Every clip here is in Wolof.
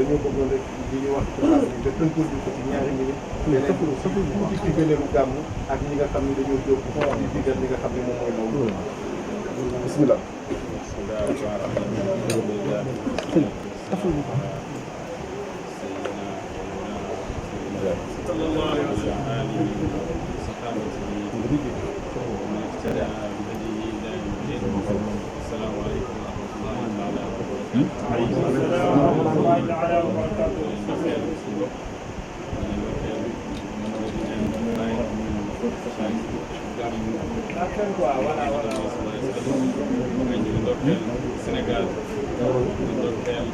dañoo bëggoon rek li ñu wax ci xaar bi nga tënkul ñu ko ci ñaari minutes. mais tuuti ci gëneelu gàmm ak ñi nga xam ne dañoo jóg di digal li nga xam ne moom mooy loolu. bismillah. sallallahu alayhi wa sallam alihi wa sahabatihi ومن اهتدى بهديه الى يوم الدين. السلام عليكم ورحمه الله تعالى وبركاته. Sénégal di ndokkeel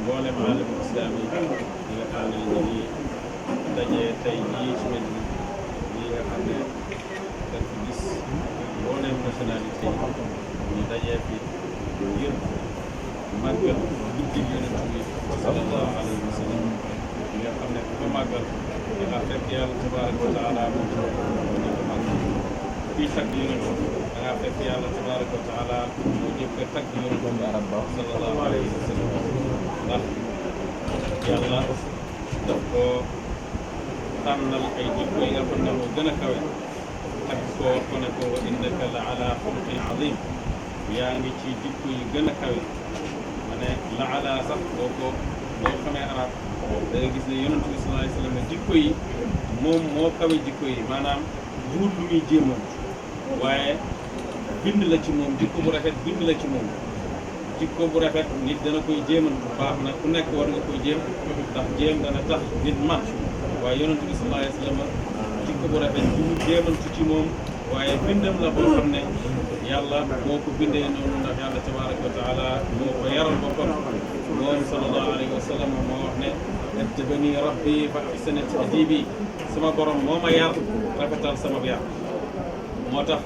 mboolem alam islam yi nga xam ne ñu ngi dajee tey jii ci Medina lii nga xam ne dañ fi gis mboolem nationalité yi ñu dajee fi ngir màggal guddi Yonent bi sallallahu alayhi wa sallam yi nga xam ne ku ko màggal nga fekk yàlla tabaraka wa taala moom ñu ko màggal kuy tagg Yonent da ngaa fekk yàlla tabaraka wa taala moo njëkk a tagg Yonent bi sallallahu alayhi wa sallam ndax yàlla daf ko tànnal ay jikko yi nga xam ne moo gën a kawe tagg ko wax ko ne ko wa innaka la ala xuluqin azim yaa ngi ci jikko yi gën a kawe ma ne la ala sax boo xamee arab da nga gis ne Yonent bi sallallahu alayhi wa sallam jikko yi moom moo kawe jikko yi maanaam duur lu muy jéemoon waaye bind la ci moom jikko bu rafet bind la ci moom jikko bu rafet nit dana koy jéeman bu baax na ku nekk war nga koy jéem ndax jéem dana tax nit mat waaye Yonent bi sallallahu alayhi wa sallam jikko bu rafet bi mu jéemantu ci moom waaye bindam la boo xam ne yàlla moo ko bindee noonu ndax yàlla tabaraka wa taala moo ko yaral boppam moom sallallahu alayhi wa sallam moo wax ne adtabani rabbi fa ahsana ta'dibi sama borom moo ma yar rafetal sama yar moo tax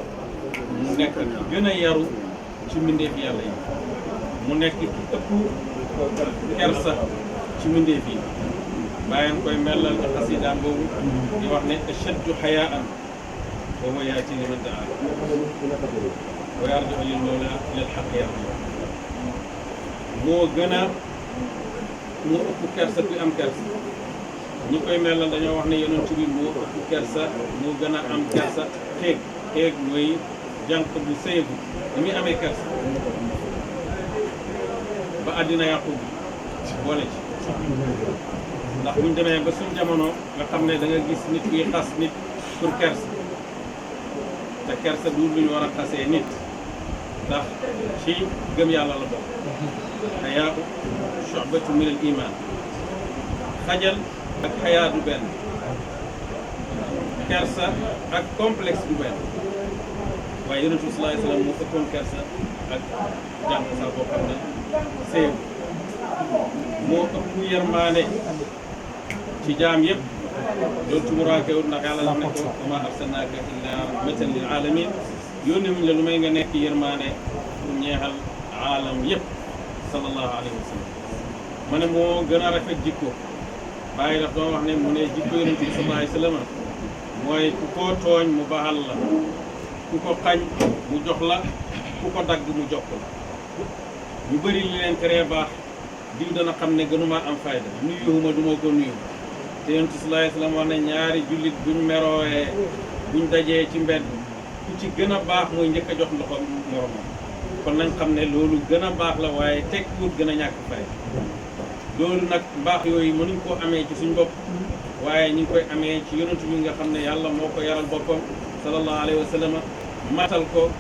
mu nekk ki gën a yaru ci mbindeef yàlla yi mu nekk ki ëpp kersa ci mbindeef yi bàyyeen koy mellal ci xasidaam boobu di wax ne ashaddu xayaan wa huwa yaati liman daa wa yarju lil mawla lil xaq yarju moo gën a moo ëpp kersa kuy am kersa ñi koy mellal dañoo wax ne Yonent bi moo ëpp kersa moo gën a am kersa xeeg mooy jànq bu sëyegu ni muy amee kersa ba àddina yàqu boole ci ndax buñ demee ba suñ jamono nga xam ne da nga gis nit kuy xas nit pour kersa te kersa du lu ñu war a xasee nit ndax ci gëm yàlla la bokk xayaa shu'batu min al iman xajal ak xayaa du benn kersa ak complexe du benn waaye Yonent bi sallallahu alayhi wa sallam moo ëppoon kersa ak jàng sax boo xam ne séew moo ëpp yërmaane ci jaam yëpp loolu tumuraakewul ndax yàlla la ne ko wa maa arsalnaaka illaa rahmatan lil aalamiin yónni wuñ la lu may nga nekk yërmaane pour ñeexal aalam yëpp sallallahu alayhi wa sallam ma ne moo gën a rafet jikko bàyyi daf doon wax ne mu ne jikko Yonent bi sallallahu alayhi wa sallam mooy ku ko tooñ mu baxal la ku ko xañ mu jox la ku ko dagg mu jox la ñu bëri li leen teree baax diw dana xam ne gënuma am fayda nuyuwuma du ma ko nuyu te Yonent bi sallallahu alayhi wa sallam wax ne ñaari jullit buñ merooyee buñ dajee ci mbedd ku ci gën a baax mooy njëkk a jox loxo moromam kon nañ xam ne loolu gën a baax la waaye teg tuut gën a ñàkk fayda loolu nag mbaax yooyu mënuñ koo amee ci suñ bopp waaye ñu ngi koy amee ci Yonent bi nga xam ne yàlla moo ko yaral boppam sallallahu alayhi wa sallam matal ko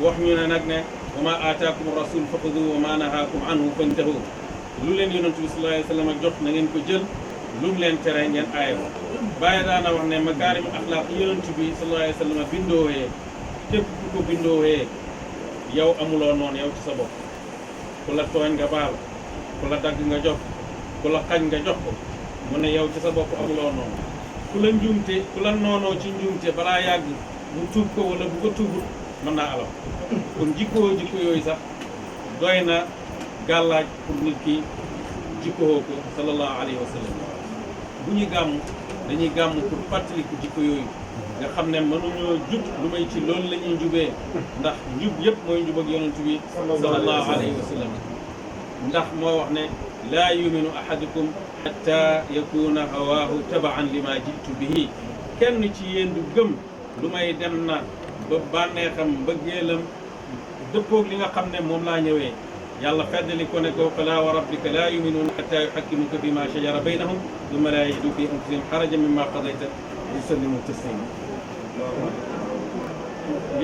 wax ñu ne nag ne wa ma aataakum rasul faxudu wa ma nahaakum anhu fantahu lu leen Yonent bi sallallahu alayhi wa sallam jox na ngeen ko jël lu mu leen tere ngeen aaye ko bàyyi daana wax ne makaarim axlaaq Yonent bi sallallahu alayhi wa sallam bindoowee képp ku ko bindoowee yow amuloo noonu yow ci sa bopp ku la tooñ nga baal ku la dagg nga jox ku la xañ nga jox ko mu ne yow ci sa bopp amuloo noonu ku la njuumte ku la noonoo ci njuumte balaa yàgg mu tuub ko wala bu ko tuubut mën naa alaw kon jikko yooyu sax doy na gàllaaj pour nit ki jikkoo ko sallallahu alayhi wa sallam bu ñu gàmm dañuy gàmm pour fàttaliku jikko yooyu nga xam ne mënuñoo jub lu may ci loolu la ñuy njubee ndax njub yëpp mooy njub ak Yonent bi sallallahu alayhi wa sallam ndax moo wax ne laa yuminu ahadukum hatta yakuna hawaahu tabaan lima jitu bihi kenn ci yéen du gëm lu may dem na ba bànneexam mbëggeelam dëppoog li nga xam ne moom laa ñëwee yàlla feddali ko ne ko falaa wa rabbika laa yuminuuna hatta yuhakkimuka bima shajara baynahum thumma laa yajidu fi anfusihim harajan mimma qadayta wa yusallimu taslima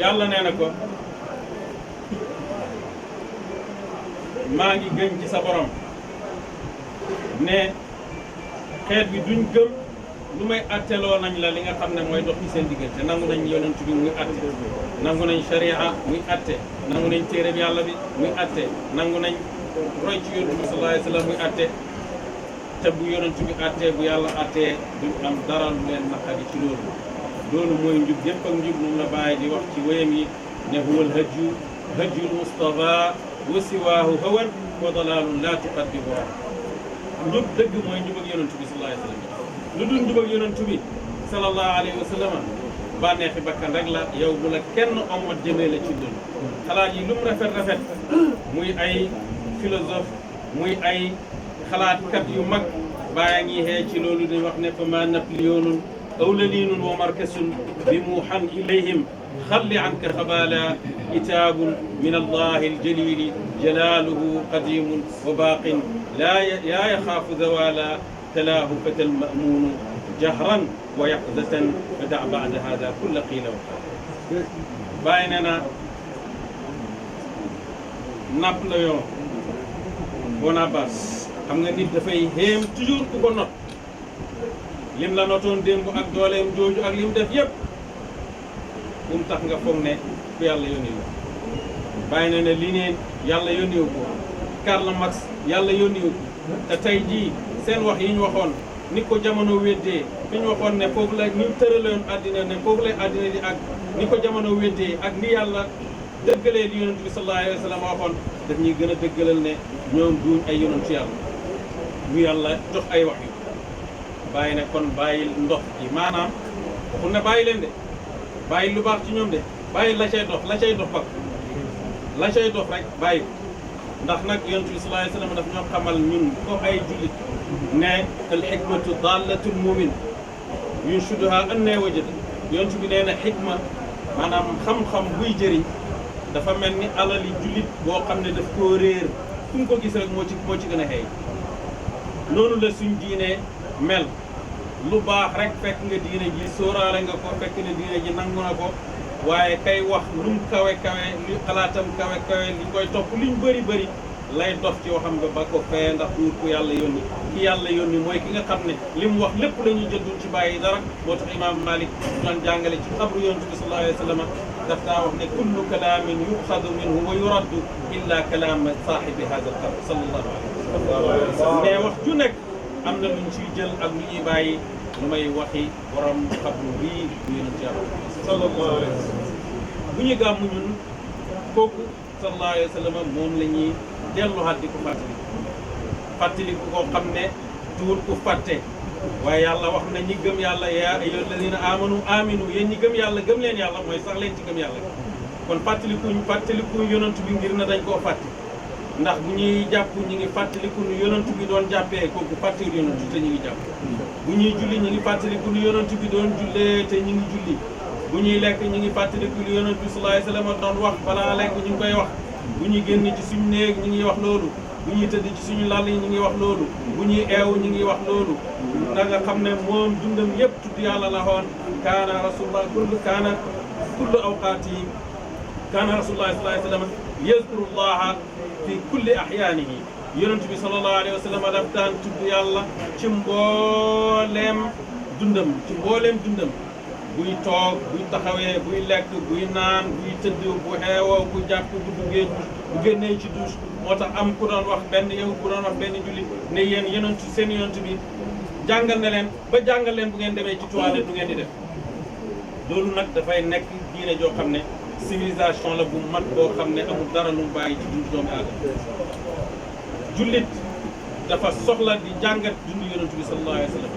yàlla nee na ko maa ngi gën ci sa borom ne xeet bi duñ gëm lu may atteloo nañ la li nga xam ne mooy dox ci seen diggante nangu nañ yonent bi muy atte nangu nañ sharia muy atte nangu nañ téereb yàlla bi muy atte nangu nañ roy ci yonent bi sallallahu alayhi wa sallam muy atte te bu yonent bi attee bu yàlla attee duñ am dara lu leen naqari ci loolu loolu mooy njub yëpp ak njub moom la bàyyi di wax ci wéyam yi ne huwal hajjul mustafa wa siwaahu hawan wa dalalun la tuqaddibu njub dëgg mooy njub ak yonent bi sallallahu alayhi wa sallam lu dul njub ak yonent bi sallallahu alayhi wa sallam bànneexi bakkan rek la yow bu la kenn ommat jëmee la ci dund xalaat yi lu mu rafet muy ay philosophe muy ay xalaatkat yu mag bàyyi ngi xee ci loolu di wax ne fa ma napoléonun aw laliinun wa markasun bi muuxan ilayhim xalli anka xabaala kitaabun min allahi aljalili jalaaluhu qadimun wa baaqin laa yaxaafu zawaala talaahu fata almamuunu jahran wa yaqzatan fa da bada hada kulla qiila wa qaal bàyyi nee na Napoléon Bonaparte xam nga nit dafay xéem toujours ku ko not lim la notoon démb ak dooleem jooju ak lim def yëpp bu mu tax nga foog ne ku yàlla yónni la bàyyi na ne li neen yàlla yónniwu ko Karl Marx yàlla yónniwu ko te tey jii seen wax yi ñu waxoon ni ko jamono weddee fi ñu waxoon ne foofu la ñu tëraloon àddina ne foofu lay àddina di ak ni ko jamono weddee ak ni yàlla dëggalee li yonent bi sallallahu alayhi wa sallam waxoon daf ñuy gën a dëggalal ne ñoom duñ ay yonent yàlla ñu yàlla jox ay wax yu bàyyi ne kon bàyyi ndox ji maanaam waxul ne bàyyi leen de bàyyi lu baax ci ñoom de bàyyi la cay dox bak la cay dox rek bàyyi ndax nag yonent bi sallallahu alayhi wa sallam daf ñoo xamal ñun ko ay jullit ne al xikmatu dallatul mumin yunshiduha an ne wajada yonent bi nee na xikma maanaam xam-xam buy jëriñ dafa mel ni alali jullit boo xam ne daf koo réer fu mu ko gis rek moo ci gën a xëy noonu la suñ diine mel lu baax rek fekk nga diine ji sóoraale nga ko fekk ne diine ji nangu na ko waaye kay wax lum kawe li xalaatam kawe li koy topp liñ bëri lay dof ci waxam nga ba ko fee ndax duur ku yàlla yónni ki yàlla yónni mooy ki nga xam ne li mu wax lépp la ñuy jël duñ ci bàyyi dara moo tax imam Malik doon jàngale ci xabru yonent bi sallallahu alayhi wa sallam daf daa wax ne kullu kalaamin yuxadu minhu wa yuraddu illa kalaama saaxibi hada al qabr sallallahu alayhi wa sallam mais wax ju nekk am na luñ ciy jël ak lu ñuy bàyyi lu may waxi borom xabru bii bu yonent yàlla sallallahu alayhi wa sallam bu ñu gàmm ñun kooku sallallahu alayhi wa sallam moom la ñuy delluwaat di ko fàttali koo xam ne tuur ku fàtte waaye yàlla wax na ñi gëm yàlla yaa ayyuhal ladina aminu yéen ñi gëm yàlla gëm leen yàlla mooy sax leen ci gëm yàlla kon fàttaliku yonent bi ngir na dañ koo fàtte ndax bu ñuy jàpp ñi ngi fàttaliku nu yonent bi doon jàppee kooku fàttewul yonent te ñu ngi jàpp bu ñuy julli ñi ngi fàttaliku nu yonent bi doon jullee te ñu ngi julli bu ñuy lekk ñi ngi fàttaliku lu yonent bi sallallahu alayhi wasallam doon wax balaa lekk ñu ngi koy wax bu ñuy génn ci suñu néeg ñu ngi wax loolu bu ñuy tëdd ci suñu lal yi ñu ngi wax loolu bu ñuy eew ñu ngi wax loolu da nga xam ne moom dundam yëpp tudd yàlla la xoon kaana rasulullah kullu awqaati kaana rasulullah sallallahu alayhi wasallam yazkurullaha fi kulli ahyaanihi yonent bi sallallahu alayhi wa sallam daf daan tudd yàlla ci mbooleem dundam buy toog buy taxawee buy lekk buy naan buy tëdd bu xeewoo bu jàpp bu duggee bu génnee ci douche moo tax am ku doon wax benn yow ku doon wax benn jullit ne yéen yonent seen yonent bi jàngal na leen ba jàngal leen bu ngeen demee ci toilette du ngeen di def loolu nag dafay nekk diine joo xam ne civilisation la bu mat boo xam ne amul dara lu mu bàyyi ci dund doomu aadama jullit dafa soxla di jàngat dund yonent bi sallallahu alayhi wa sallam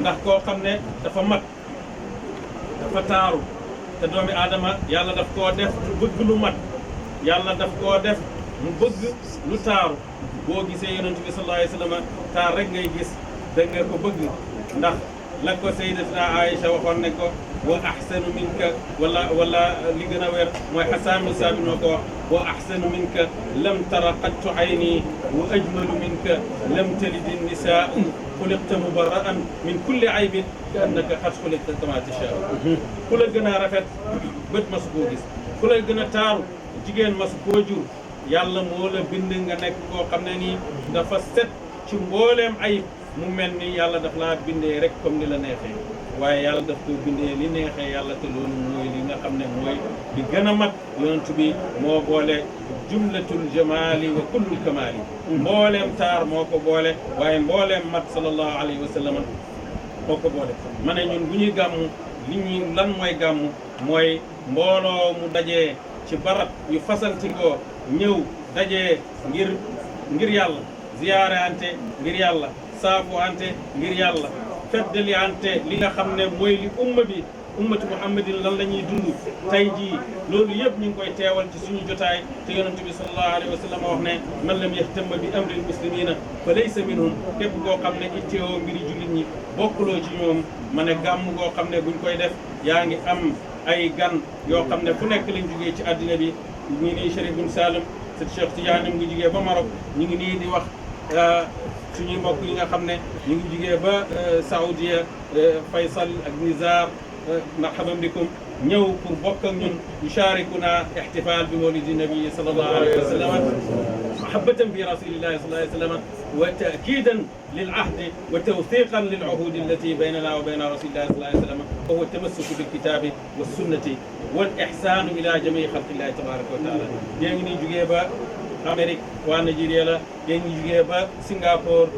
ndax koo xam ne dafa mat dafa taaru te doomi aadama yàlla daf koo def bëgg lu mat yàlla daf koo def mu bëgg lu taaru boo gisee yonent bi sallallahu alayhi wa sallam taar rek ngay gis da nga ko bëgg ndax la ko sayyidatuna Aïcha waxoon ne ko wa ahsanu minka wala li gën a wér mooy Hassan ibn Saabit moo ko wax wa ahsanu minka lam tara qattu ayni wa ajmalu minka lam talidi nisaa'u xuliqta mubarra'an min kulli aybin ka annaka qad xuliqta kama tashaa'u ku la gën a rafet bët masu koo gis ku la gën a taaru jigéen masu koo jur yàlla moo la bind nga nekk koo xam ne nii dafa set ci mbooleem ayib mu mel ni yàlla daf laa bindee rek comme ni la neexee waaye yàlla daf ko bindee li neexee yàlla te loolu mooy li nga xam ne mooy li gën a mat yonent bi moo boole jumlatul jamaali wa kullul kamaali mbooleem taar moo ko boole waaye mbooleem mat sallallahu alayhi wa sallam moo ko boole ma ne ñun bu ñuy gàmmu li ñuy lan mooy gàmmu mooy mbooloo mu dajee ci barab yu fasantikoo ñëw dajee ngir yàlla ziyaare ante ngir yàlla saafu ante ngir yàlla feddali ante li nga xam ne mooy li ummatu muhammadin lan la ñuy dund tey jii loolu yëpp ñu ngi koy teewal ci suñu jotaay te yonent bi sallallahu alayhi wa sallam wax ne man lam yahtamma bi amril muslimina fa laysa minhum képp koo xam ne itteewoo mbiri jullit ñi bokkuloo ci ñoom ma ne gàmm goo xam ne buñ koy def yaa ngi am ay gan yoo xam ne fu nekk lañ jugee ci àddina bi ñu ngi nii Chérif bin Salim sët Cheikh Tidiane mu ngi jugee ba Maroc ñu ngi nii di wax suñuy mbokk yi nga xam ne ñu ngi jugee ba Saoudia Faysal ak Nizar marhaban bikum ñëw pour bokk ak ñun yusharikuna ihtifal bi mawlidi nabi sallallahu alayhi wa sallam mahabbatan fi rasulillahi sallallahu alayhi wa sallam wa ta'kidan lil ahdi wa tawthiqan lil uhudi allati baynana wa bayna rasulillahi sallallahu alayhi wa sallam wa huwa tamassuku bil kitabi was sunnati wal ihsanu ila jami khalqillahi tabaraka wa taala yéen ngi ni jugee ba Amérique waa Nigeria la yéen ngi jugee ba Singapour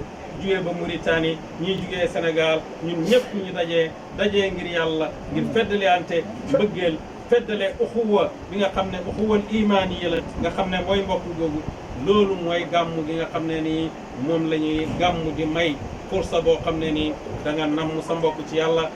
jugee ba Mauritanie ñii jugee Sénégal ñun ñëpp ñu dajee ngir yàlla ngir feddale ante mbëggeel feddale uxuwa bi nga xam ne uxuwal imaani yi la nga xam ne mooy mbokk googu loolu mooy gàmm gi nga xam ne nii moom la ñuy gàmm di may fursa boo xam ne nii da nga namm sa mbokk ci yàlla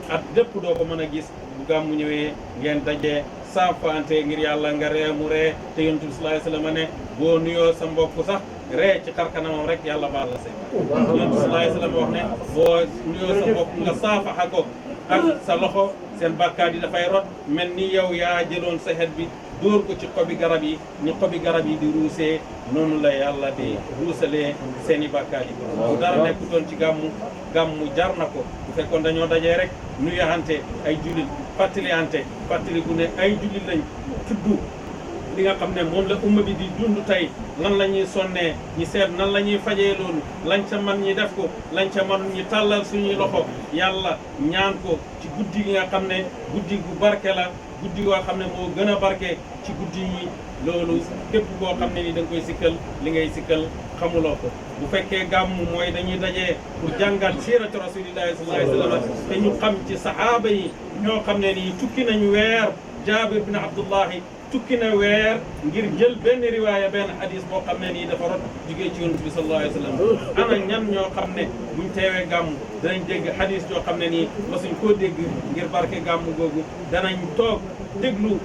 at lépp doo ko mën a gis bu gàmm ñëwee ngeen dajee saafante ngir yàlla nga ree mu ree te yonent bi sallallahu alayhi wa sallam ne boo nuyoo sa mbokk sax ree ci xarkanamam rek yàlla baal la say yonent bi sallallahu alayhi wa sallam wax ne boo nuyoo sa mbokk nga saafaxa ko ak sa loxo seen bàkkaar yi dafay rot mel ni yow yaa jëloon sa xet bi dóor ko ci xobi garab yi ni xobi garab yi di ruusee noonu la yàlla di ruusalee seen i bàkkaar yi bu dara nekkutoon ci gàmmu jar na ko bu fekkoon dañoo dajee rek nuyuwante ay jullit fàttali ku ne ay jullit lañ tudd li nga xam ne moom la umma bi di dund tey lan la ñuy sonnee ñi seet nan la ñuy fajee loolu lañ ca man ñi def ko lañ ca man ñi tàllal suñuy loxo yàlla ñaan ko ci guddi gi nga xam ne guddi gu barke la guddi goo xam ne moo gën a barke ci guddi yi loolu képp koo xam ne ni da nga koy sikkal li ngay sikkal xamuloo ko bu fekkee gàmmu mooy dañuy dajee pour jàngat siiratu rasulillahi sallallahu alayhi wa sallam te ñu xam ci sahaaba yi ñoo xam ne nii tukki nañu weer Jaabir bin Abdullahi tukki na weer ngir jël benn riwaaya benn hadis boo xam ne nii dafa rot jugee ci yonent bi sallallahu alayhi wa sallam ana ñan ñoo xam ne buñ teewee gàmm danañ dégg hadis yoo xam ne nii masuñ koo dégg ngir barke gàmm googu danañ toog déglu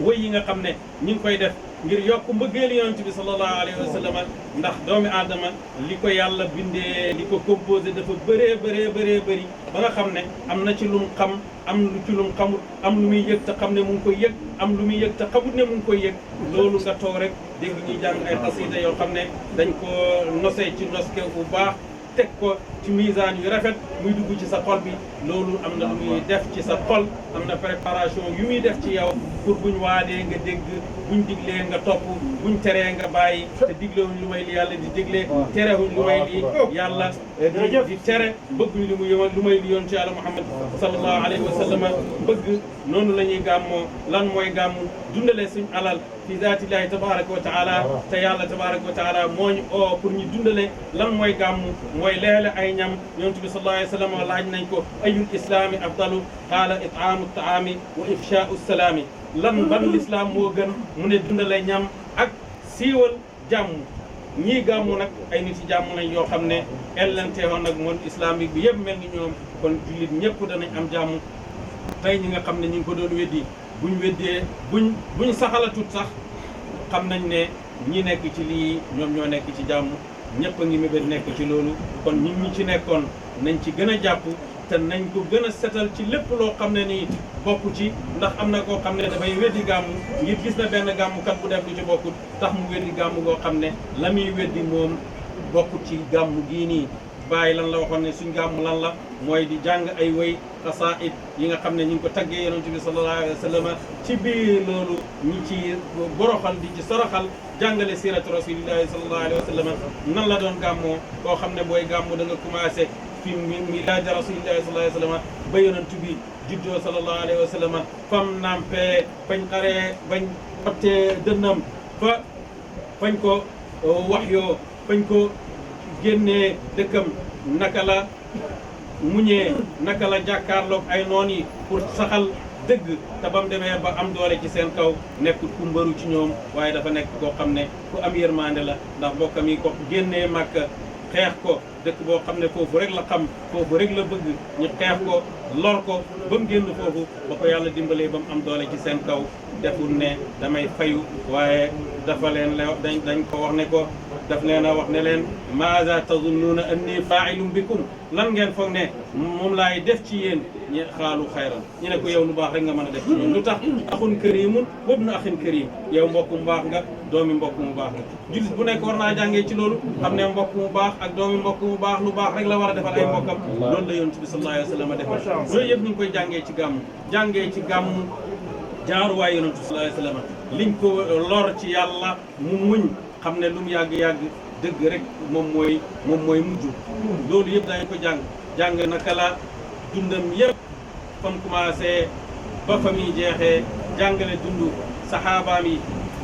wëy yi nga xam ne ñi ngi koy def ngir yokk mbëggeelu yonent bi sallallahu alayhi wa sallam ndax doomi aadama li ko yàlla bindee li ko composé dafa bëree bëri ba nga xam ne am na ci lum xam am lu ci lum xamut am lu muy yëg te xam ne mu ngi koy yëg am lu muy yëg te xamut ne mu ngi koy yëg loolu nga toog rek dégg ñuy jàng ay xasida yoo xam ne dañ ko nosee ci noske bu baax teg ko ci misaan yu rafet muy dugg ci sa xol bi loolu am na lu muy def ci sa xol am na préparation yu muy def ci yow pour buñ waadee nga dégg buñ diglee nga topp buñ teree nga bàyyi te diglewuñ lu may li yàlla di diglee terewuñ lu may li yàlla di tere bëgguñ lu may li yoon ci yàlla Muhammad sallallahu alayhi wa sallam bëgg noonu la ñuy gàmmoo lan mooy gàmmu dundale suñ alal fi zaatillahi tabaraka wa taala te yàlla tabaraka wa taala moo ñu oo pour ñu dundale lan mooy gàmmu mooy leele ay ñam yonent bi sallallahu alayhi wa sallam laaj nañ ko ayul islaami afdalu qaala itaamu taami wa ifshaau salaami lan ban l'islam moo gën mu ne dundale ñam ak siiwal jàmm ñii gàmmu nag ay nit ci jàmm nañ yoo xam ne ellanteewoon nag monde islamique bi yëpp mel ni ñoom kon jullit ñëpp danañ am jàmm tey ñi nga xam ne ñu ngi ko doon weddi buñ weddee buñ saxalatut sax xam nañ ne ñi nekk ci lii ñoom ñoo nekk ci jàmm ñëpp a ngi mébét nekk ci loolu kon ñun ñi ci nekkoon nañ ci gën a jàpp te nañ ko gën a setal ci lépp loo xam ne nii bokk ci ndax am na koo xam ne dafay weddi gàmmu ngir gis na benn gàmmukat bu def lu ci bokkut tax mu weddi gàmmu goo xam ne la muy weddi moom bokkut ci gàmmu gii nii bàyyi lan la waxoon ne suñ gàmmu lan la mooy di jàng ay wëy xasaid yi nga xam ne ñu ngi ko taggee yonent bi sallallahu alayhi wa sallam ci biir loolu ñi ci boroxal di ci soroxal jàngale siratu rasulillahi sallallahu alayhi wa sallam nan la doon gàmmoo koo xam ne booy gàmmu da nga commencé fi milaadi rasulillahi sallallahu alayhi wa sallam ba yonent bi juddoo sallallahu alayhi wa sallam fam nampee fañ xaree bañ xottee dënnam fa fañ ko wax yoo fañ ko génnee dëkkam naka la muñee naka la jàkkaarloog ay noon yi pour saxal dëgg te ba mu demee ba am doole ci seen kaw nekkul ku mbëru ci ñoom waaye dafa nekk koo xam ne ku am yërmande la ndax bokkam yi ko génnee Makka xeex ko dëkk boo xam ne foofu rek la xam foofu rek la bëgg ñu xeex ko lor ko ba mu génn foofu ba ko yàlla dimbalee ba mu am doole ci seen kaw deful ne damay fayu waaye dafa leen dañ ko wax ne ko daf leen a wax ne leen maada tazunnuuna anni faa'ilun bikum lan ngeen foog ne moom laay def ci yéen ñi xaalu xayran ñu ne ko yow lu baax rek nga mën a def ci ñun lu tax axun karimun wabnu axin karim yow mbokk mu baax nga doomi mbokk mu baax nga jullit bu nekk war naa jàngee ci loolu xam ne mbokk mu baax ak doomi mbokk mu baax lu baax rek la war a defal ay mbokkam loolu la yonent bi sallallahu alayhi wa sallam defal loolu yëpp ñu ngi koy jàngee ci gàmmu jàngee ci gàmmu jaaruwaay yonent bi sallallahu alayhi wa sallam liñ ko lor ci yàlla mu muñ xam ne lu mu yàgg-yàgg dëgg rek moom mooy mujj loolu yëpp dañ ko jàng naka la dundam yëpp fam commencé ba fa muy jeexee jàngale dund saxaabaam yi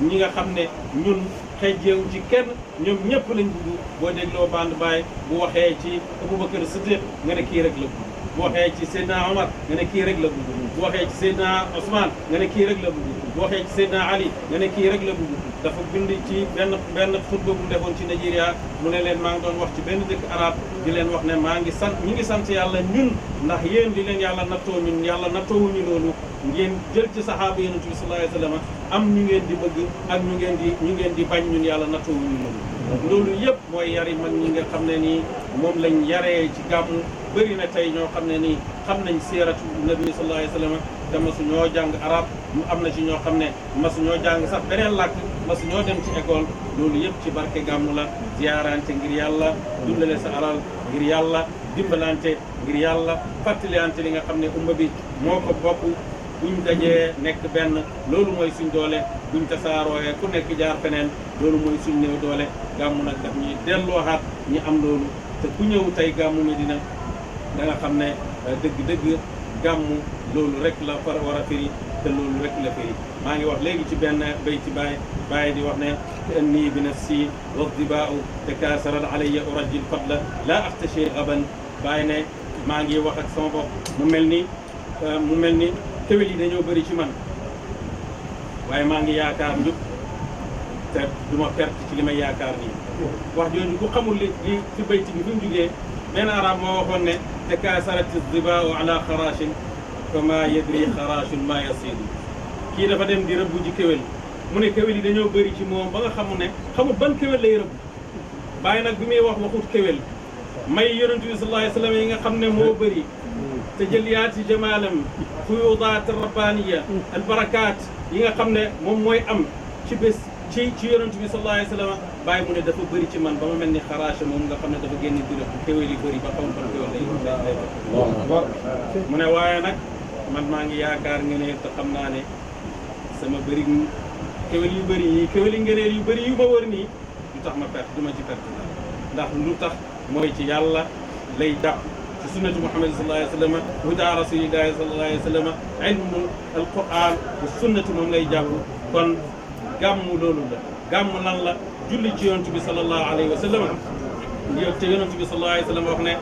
ñi nga xam ne ñun xejjeewu ci kenn ñoom ñëpp lañ bugg boo dégloo band baay bu waxee ci Aboubacar Siddiq nga ne kii rek la bugg bu waxee ci Seydina Omar nga ne kii rek la bugg bu waxee ci Seydina Ousmane nga ne kii rek la bugg bu waxee ci Seydina Ali nga ne kii rek la bugg dafa bind ci benn xutba bu mu defoon ci Nigeria mu ne leen maa ngi doon wax ci benn dëkk arab di leen wax ne ñi ngi sant yàlla ñun ndax yéen di leen yàlla nattoo ñun yàlla nattoowuñu loolu ngeen jël ci saxaaba yonent bi sallallahu alayhi wa sallam am ñu ngeen di bëgg ak ñu ngeen di bañ ñun yàlla nattoowuñu loolu yëpp mooy yari mag ñi nga xam ne nii moom lañ yaree ci gàmmu bëri na tey ñoo xam ne nii xam nañ siiratu nabi sallallahu alayhi wa sallam te masu ñoo jàng arab mu am na ci ñoo xam ne masu ñoo jàng sax beneen làkk masu ñoo dem ci école loolu yëpp ci barke gàmmu la ziyaarante ngir yàlla dundale sa alal ngir yàlla dimbalante ngir yàlla fàttalante li nga xam ne umma bi moo ko bokk buñ dajee nekk benn loolu mooy suñ doole buñ tasaarooyee ku nekk jaar feneen loolu mooy suñ néew doole gàmmu nag daf ñuy dellooxaat ñi am loolu te ku ñëw tey gàmmu Medina da nga xam ne dëgg-dëgg gàmmu loolu rek la far war a firi te loolu rek la firi maa ngi wax léegi ci benn bay ci bàyyi di wax ne annii bi nafsi wa dibaau takaasarat alayya urajjil fadla laa axtashi gaban bàyyi ne maa ngi wax ak sama bopp mu mel ni kéwél yi dañoo bëri ci man waaye maa ngi yaakaar njub te duma perte ci li may yaakaar nii wax jooju ku xamul li ci bayti bi fi mu jugee benn arab moo waxoon ne takaasarat dibaau ala xaraashin fa ma yadri xaraashun ma yasidu kii dafa dem di rëbb ji kéwél mu ne kéwél yi dañoo bëri ci moom ba nga xamul ban kéwél lay rëbb bàyyi nag bi muy wax waxut kéwél may yonent bi sallallahu alayhi wa sallam yi nga xam ne moo bëri te jëliyaati jamaalam fuyudaat rabbaniya al barakaat yi nga xam ne moom mooy am ci bés ci yonent bi sallallahu alayhi wa sallam bàyyi mu ne dafa bëri ci man ba ma mel ni xaraasha moom nga xam ne dafa génn di rëbb kéwél yi bëri ba xamul ban kéwél lay mu ne waaye nag man maa ngi yaakaar ngëneel te xam naa ne sama bëri kéwél yu bëri yi kéwél yi ngëneel yu bëri yu ma wër nii du tax ma perte du ma ci perte ndax lu tax mooy ci yàlla lay jàpp ci sunnati Muhammad sallallahu alayhi wa sallam huda rasulillahi sallallahu alayhi wa sallam ilmu alquran wa sunnati moom lay jàpp kon gàmmu loolu la gàmmu lan la julli ci yonent bi sallallahu alayhi wa sallam te yonent bi sallallahu alayhi wa sallam wax ne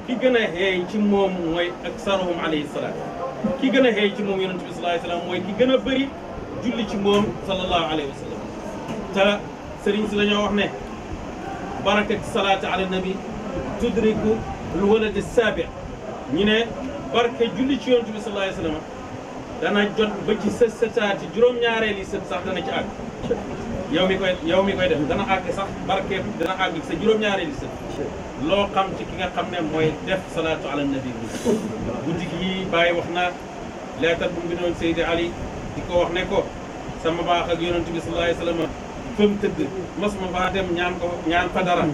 ki gën a xeey ci moom mooy aksaruhum alayhi salaam ki gën a xeey ci moom yonent bi sallallahu alayhi wa sallam mooy ki gën a bëri julli ci moom sallallahu alayhi wa sallam te sëriñ si la ñoo wax ne barakati salaati ala nabi tudriku lu walad saabi ñu ne barke julli ci yonent bi sallallahu alayhi wa sallam dana jot ba ci sët sëtaati juróom-ñaareeli sët sax dana ci àgg yow mi koy def dana àgg sax barke dana àgg sa juróom-ñaareeli sët loo xam ci ki nga xam ne mooy def salaatu ala nabi guddi gi bàyyi wax na leetar bu mu bindoon Seydi Ali di ko wax ne ko sama baax ak yonent bi sallallahu alayhi wa sallam fa mu tëdd mas ma faa dem ñaan fa dara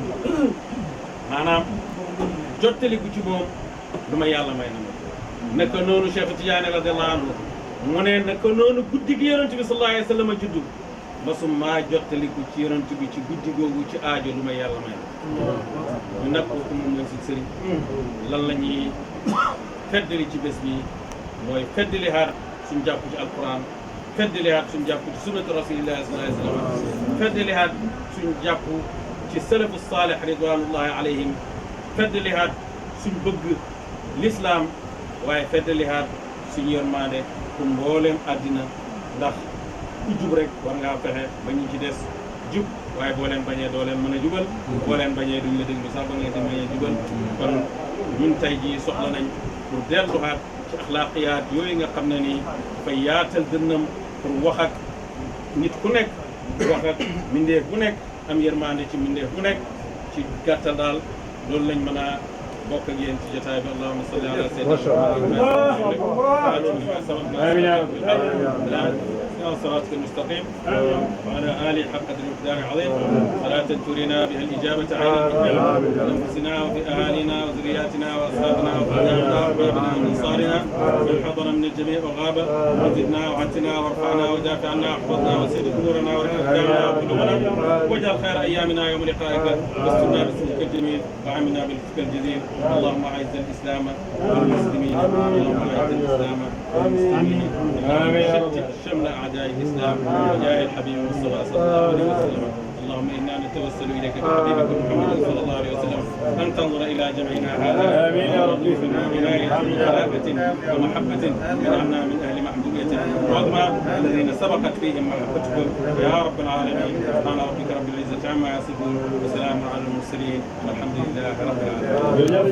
maanaam jottaliku ci moom lu ma yàlla may na ma naka noonu Cheikh Tidiane radiyallahu anhu mu ne naka noonu guddi gi yonent bi sallallahu alayhi wa sallam juddu masuma jottaliku ci yonent bi ci guddi googu ci aajo lu ma yàlla may na ñu nag kooku moom mooy si sëriñ lan la ñuy feddali ci bés bi mooy feddali haat suñ jàpp ci alquran feddali haat suñ jàpp ci sunnatu rasulillahi sallallahu alayhi wa sallam feddali haat suñ jàpp ci salafu saalih ridwanullahi alayhim feddali haat suñ bëgg l'islam waaye feddali haat suñ yërmande pour mbooleem àddina ndax ku jub rek war ngaa fexe ba ñu ci des jub waaye boo leen bañee doo leen mën a jubal boo leen bañee duñ la déglu sax ba ngeen di bañee jubal kon ñun tey jii soxla nañ pour delluwaat ci axlaaqiyaat yooyu nga xam ne nii dafay yaatal dënnam pour wax ak nit ku nekk wax ak mbindeef bu nekk am yërmande ci mbindeef bu nekk ci gàttal daal loolu lañ mën a bokk ak yéen ci jotaay bi allahumma salli ala sayyidina صراطك المستقيم وعلى آله حق قدر المقدار العظيم صلاة ترينا بها الإجابة على أنفسنا وفي أهالينا وذرياتنا وأصحابنا وأبنائنا وأحبابنا وأنصارنا من حضر من الجميع وغاب وزدنا وعدتنا وارفعنا ودافع عنا واحفظنا وسد أمورنا ورحمنا وقلوبنا واجعل خير أيامنا يوم لقائك واسترنا باسمك الجميل وعمنا بالفك الجزيل اللهم أعز الإسلام والمسلمين اللهم أعز الإسلام والمسلمين شتت شمل أعداء الإسلام وجاه الحبيب المصطفى صلى الله عليه وسلم اللهم إنا نتوسل إليك بحبيبك محمد صلى الله عليه وسلم أن تنظر إلى جمعنا هذا آمين يا رب في عناية وخلافة ومحبة واجعلنا من أهل محبوبية العظمى الذين سبقت فيهم محبتكم يا رب العالمين سبحان ربك رب العزة عما يصفون وسلام على المرسلين والحمد لله رب العالمين